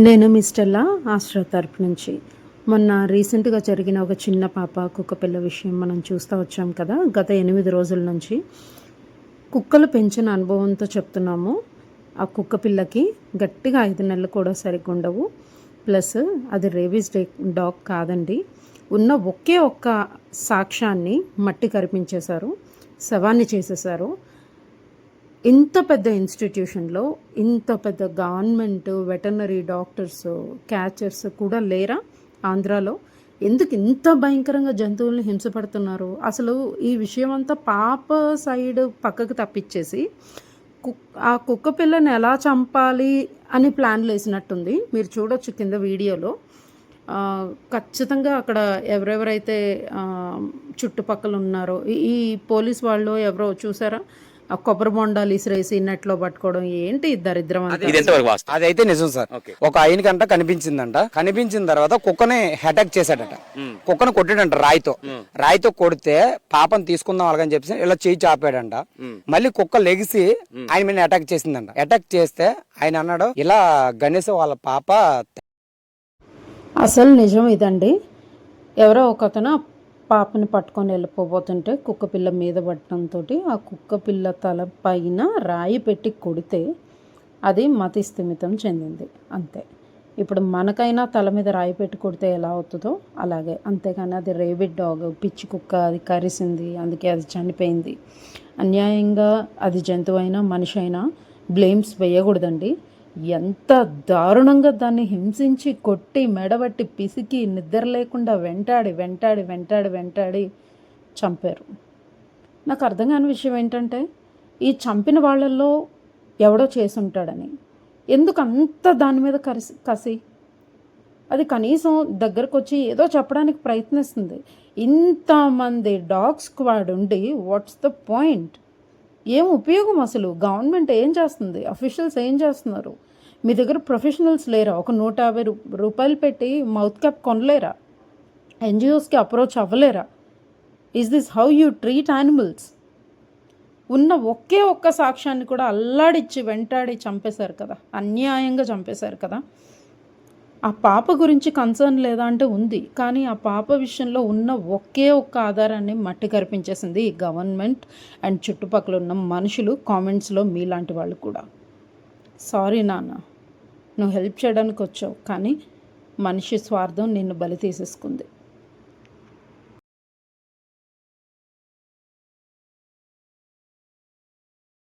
నేను మీ స్టెల్లా ఆస్ట్రా తరపు నుంచి మొన్న రీసెంట్గా జరిగిన ఒక చిన్న పాప కుక్క పిల్ల విషయం మనం చూస్తూ వచ్చాం కదా. గత 8 రోజుల నుంచి కుక్కలు పెంచిన అనుభవంతో చెప్తున్నాము. ఆ కుక్క పిల్లకి గట్టిగా 5 నెలలు కూడా సరిగ్గా ఉండవు. ప్లస్ అది రేబీస్ డాగ్ కాదండి. ఉన్న ఒకే ఒక్క సాక్ష్యాన్ని మట్టి కరిపించేశారు, శవాన్ని చేసేశారు. ఇంత పెద్ద ఇన్స్టిట్యూషన్లో ఇంత పెద్ద గవర్నమెంట్ వెటర్నరీ డాక్టర్స్ క్యాచర్స్ కూడా లేరా ఆంధ్రాలో? ఎందుకు ఇంత భయంకరంగా జంతువుల్ని హింసపడుతున్నారు? అసలు ఈ విషయం అంతా పాప సైడ్ పక్కకు తప్పించేసి ఆ కుక్క పిల్లని ఎలా చంపాలి అని ప్లాన్లు వేసినట్టుంది. మీరు చూడొచ్చు కింద వీడియోలో. ఖచ్చితంగా అక్కడ ఎవరెవరైతే చుట్టుపక్కల ఉన్నారో ఈ పోలీస్ వాళ్ళు ఎవరో చూసారా, ఆ కొబ్బరి బొండాలు ఇసిరేసి నెట్లో పట్టుకోవడం, ఏంటి దరిద్రం అదైతే నిజం సార్. ఒక ఆయనకంట కనిపించిందంట. కనిపించిన తర్వాత కుక్కని అటాక్ చేశాడట. కుక్కను కొట్టాడంట రాయితో కొడితే పాపను తీసుకుందాం అలాగని చెప్పేసి ఇలా చేయి చాపాడంట. మళ్ళీ కుక్క లెగిసి ఆయన మీద అటాక్ చేసిందంట. అటాక్ చేస్తే ఆయన అన్నాడు, ఇలా గణేష్ వాళ్ళ పాప. అసలు నిజం ఇదండి. ఎవరో ఒకతను పాపని పట్టుకొని వెళ్ళిపోబోతుంటే కుక్క పిల్ల మీద పట్టడంతో ఆ కుక్క పిల్ల తల పైన రాయి పెట్టి కొడితే అది మతి స్థిమితం చెందింది, అంతే. ఇప్పుడు మనకైనా తల మీద రాయి పెట్టి కొడితే ఎలా అవుతుందో అలాగే. అంతేగాని అది రేబిడ్ డాగ్, పిచ్చి కుక్క, అది కరిసింది అందుకే అది చనిపోయింది. అన్యాయంగా అది జంతువు అయినా మనిషి అయినా బ్లేమ్స్ వేయకూడదండి. ఎంత దారుణంగా దాన్ని హింసించి కొట్టి మెడబట్టి పిసికి నిద్ర లేకుండా వెంటాడి చంపారు. నాకు అర్థం కాని విషయం ఏంటంటే, ఈ చంపిన వాళ్ళల్లో ఎవడో చేసుంటాడని. ఎందుకు అంత దాని మీద కసి? అది కనీసం దగ్గరకు వచ్చి ఏదో చెప్పడానికి ప్రయత్నిస్తుంది. ఇంతమంది డాగ్ స్క్వాడ్ ఉండి వాట్స్ ద పాయింట్? ఏం ఉపయోగం అసలు? గవర్నమెంట్ ఏం చేస్తుంది? అఫీషియల్స్ ఏం చేస్తున్నారు? మీ దగ్గర ప్రొఫెషనల్స్ లేరా? ఒక 150 రూపాయలు పెట్టి మౌత్ క్యాప్ కొనలేరా? ఎన్జిఓస్కి అప్రోచ్ అవ్వలేరా? Is this how you treat animals? ఉన్న ఒకే ఒక్క సాక్ష్యాన్ని కూడా అల్లాడిచ్చి వెంటాడి చంపేశారు కదా, అన్యాయంగా చంపేశారు కదా. ఆ పాప గురించి కన్సర్న్ లేదా అంటే ఉంది, కానీ ఆ పాప విషయంలో ఉన్న ఒకే ఒక్క ఆధారాన్ని మట్టి కరిపించేసింది ఈ గవర్నమెంట్ అండ్ చుట్టుపక్కల ఉన్న మనుషులు, కామెంట్స్లో మీలాంటి వాళ్ళు కూడా. సారీ నాన్న, నువ్వు హెల్ప్ చేయడానికి వచ్చావు, కానీ మనిషి స్వార్థం నిన్ను బలి తీసేసుకుంది.